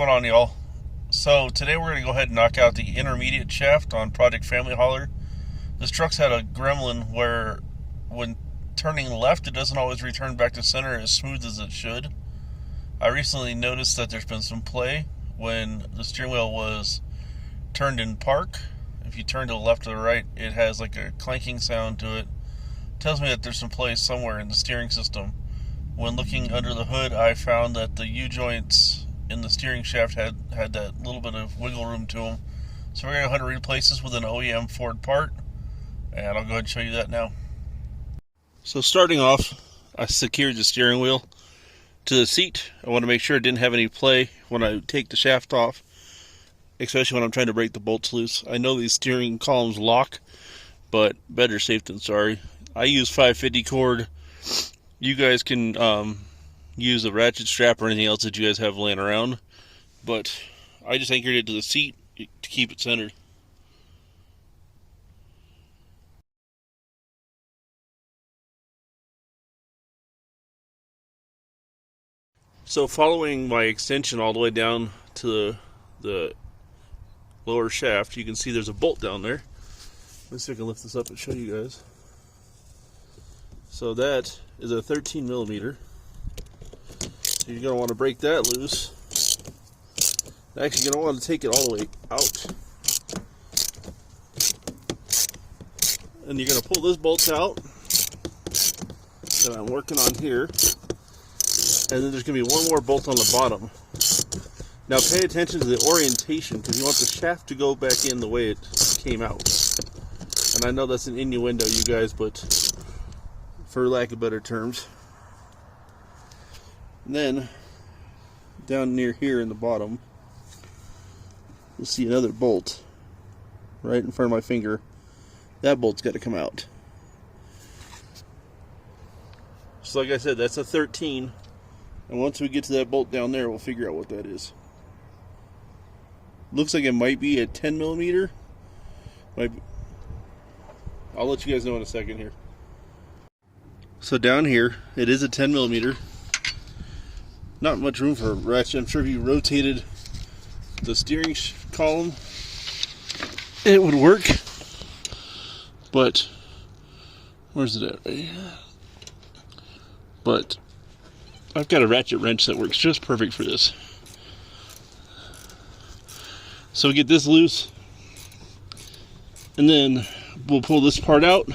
going on, y'all? So today we're going to go ahead and knock out the intermediate shaft on Project Family Hauler. This truck's had a gremlin where when turning left it doesn't always return back to center as smooth as it should. I recently noticed that there's been some play when the steering wheel was turned in park. If you turn to the left or the right, it has like a clanking sound to it. Tells me that there's some play somewhere in the steering system. When looking under the hood, I found that the U-joints in the steering shaft had that little bit of wiggle room to them. So we're going to go ahead and replace this with an OEM Ford part, and I'll go ahead and show you that now. So starting off, I secured the steering wheel to the seat. I want to make sure it didn't have any play when I take the shaft off, especially when I'm trying to break the bolts loose. I know these steering columns lock, but better safe than sorry. I use 550 cord. You guys can use a ratchet strap or anything else that you guys have laying around, but I just anchored it to the seat to keep it centered. So following my extension all the way down to the lower shaft, you can see there's a bolt down there. Let's see if I can lift this up and show you guys. So that is a 13 millimeter. So you're going to want to break that loose. Actually, you're going to want to take it all the way out. And you're going to pull this bolt out that I'm working on here. And then there's going to be one more bolt on the bottom. Now pay attention to the orientation, because you want the shaft to go back in the way it came out. And I know that's an innuendo, you guys, but for lack of better terms. And then down near here in the bottom, you'll see another bolt right in front of my finger. That bolt's got to come out. So like I said, that's a 13. And once we get to that bolt down there, we'll figure out what that is. Looks like it might be a 10 millimeter. I'll let you guys know in a second here. So down here, it is a 10 millimeter. Not much room for a ratchet. I'm sure if you rotated the steering column, it would work. But where's it at? Right here. But I've got a ratchet wrench that works just perfect for this. So get this loose, and then we'll pull this part out,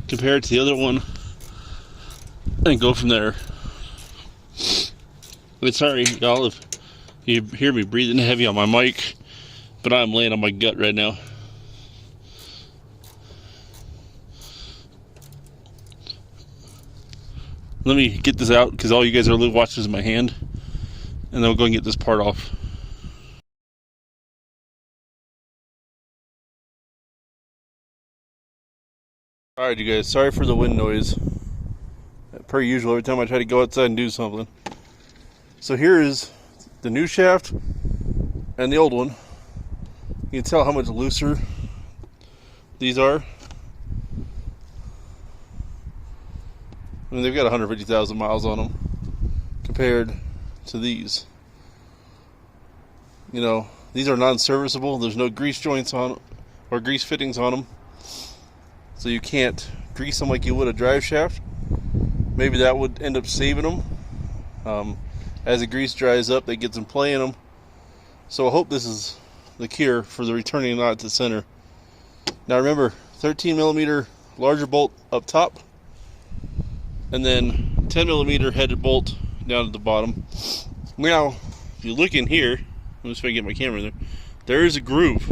compare it to the other one, and go from there. But sorry, y'all, if you hear me breathing heavy on my mic, but I'm laying on my gut right now. Let me get this out, because all you guys are watching is my hand, and then we'll go and get this part off. Alright, you guys, sorry for the wind noise. Per usual, every time I try to go outside and do something. So here is the new shaft and the old one. You can tell how much looser these are. I mean, they've got 150,000 miles on them compared to these. You know, these are non-serviceable. There's no grease joints on or grease fittings on them, so you can't grease them like you would a drive shaft. Maybe that would end up saving them. As the grease dries up, they get some play in them. So I hope this is the cure for the returning knot to center. Now remember, 13 millimeter larger bolt up top, and then 10 millimeter headed bolt down at the bottom. Now, if you look in here, let me see if I can get my camera in there. There is a groove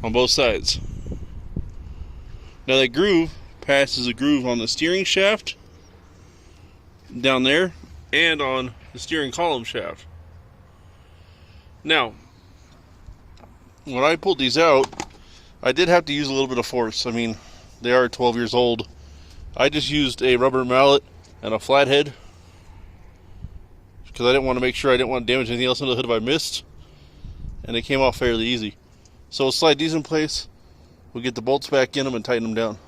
on both sides. Now that groove passes a groove on the steering shaft down there and on the steering column shaft. Now, when I pulled these out, I did have to use a little bit of force. I mean, they are 12 years old. I just used a rubber mallet and a flathead because I didn't want to make sure I didn't want to damage anything else under the hood if I missed, and it came off fairly easy. So we'll slide these in place, we'll get the bolts back in them and tighten them down.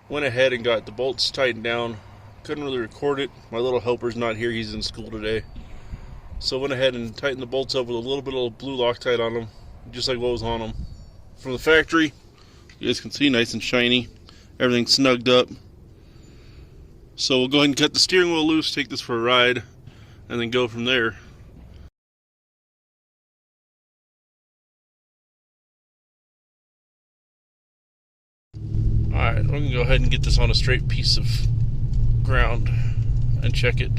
Went ahead and got the bolts tightened down couldn't really record it. My little helper's not here, he's in school today. So I went ahead and tightened the bolts up with a little bit of blue Loctite on them, just like what was on them. From the factory, you guys can see, nice and shiny. Everything's snugged up. So we'll go ahead and cut the steering wheel loose, take this for a ride, and then go from there. Alright, I'm going to go ahead and get this on a straight piece of ground and check it.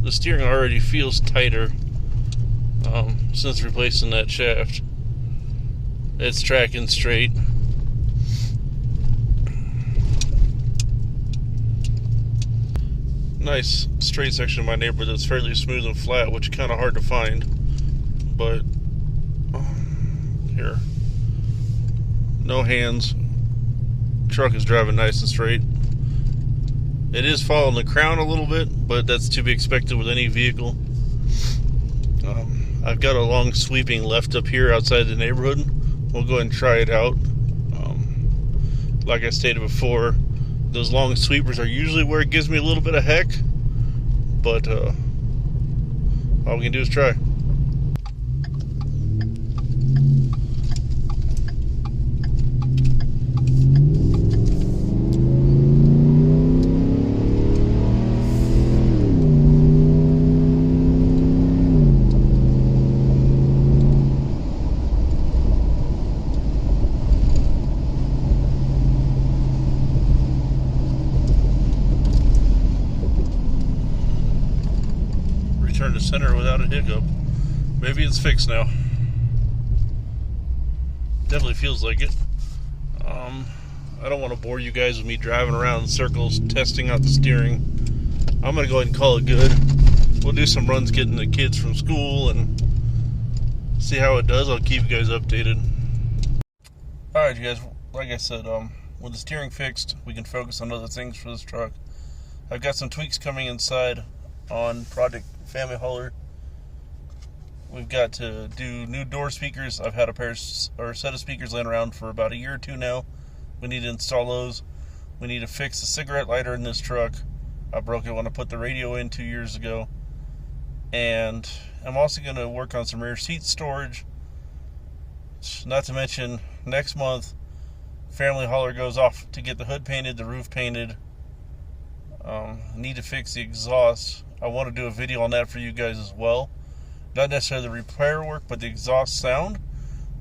The steering already feels tighter since replacing that shaft. It's tracking straight. Nice straight section of my neighborhood that's fairly smooth and flat, which is kind of hard to find. But here, no hands. Truck is driving nice and straight. It is following the crown a little bit, but that's to be expected with any vehicle. I've got a long sweeping left up here outside the neighborhood. We'll go ahead and try it out. Like I stated before, those long sweepers are usually where it gives me a little bit of heck, but all we can do is try. Return to center without a hiccup. Maybe it's fixed now. Definitely feels like it. I don't want to bore you guys with me driving around in circles testing out the steering. I'm going to go ahead and call it good. We'll do some runs getting the kids from school and see how it does. I'll keep you guys updated. Alright, you guys, like I said, with the steering fixed, we can focus on other things for this truck. I've got some tweaks coming inside on Project Family Hauler. We've got to do new door speakers. I've had a set of speakers laying around for about a year or two now. We need to install those. We need to fix the cigarette lighter in this truck. I broke it when I put the radio in 2 years ago. And I'm also going to work on some rear seat storage. Not to mention, next month, Family Hauler goes off to get the hood painted, the roof painted. Need to fix the exhaust. I want to do a video on that for you guys as well. Not necessarily the repair work, but the exhaust sound.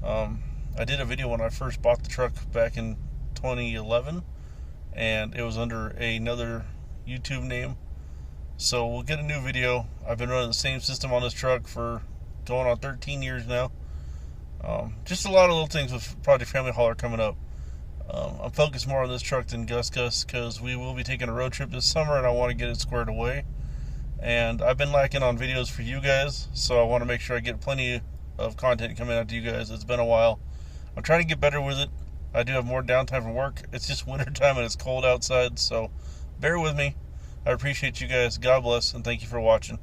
I did a video when I first bought the truck back in 2011, and it was under another YouTube name. So we'll get a new video. I've been running the same system on this truck for going on 13 years now. Just a lot of little things with Project Family Hauler coming up. I'm focused more on this truck than Gus because we will be taking a road trip this summer and I want to get it squared away. And I've been lacking on videos for you guys, so I want to make sure I get plenty of content coming out to you guys. It's been a while. I'm trying to get better with it. I do have more downtime from work. It's just winter time and it's cold outside, so bear with me. I appreciate you guys. God bless, and thank you for watching.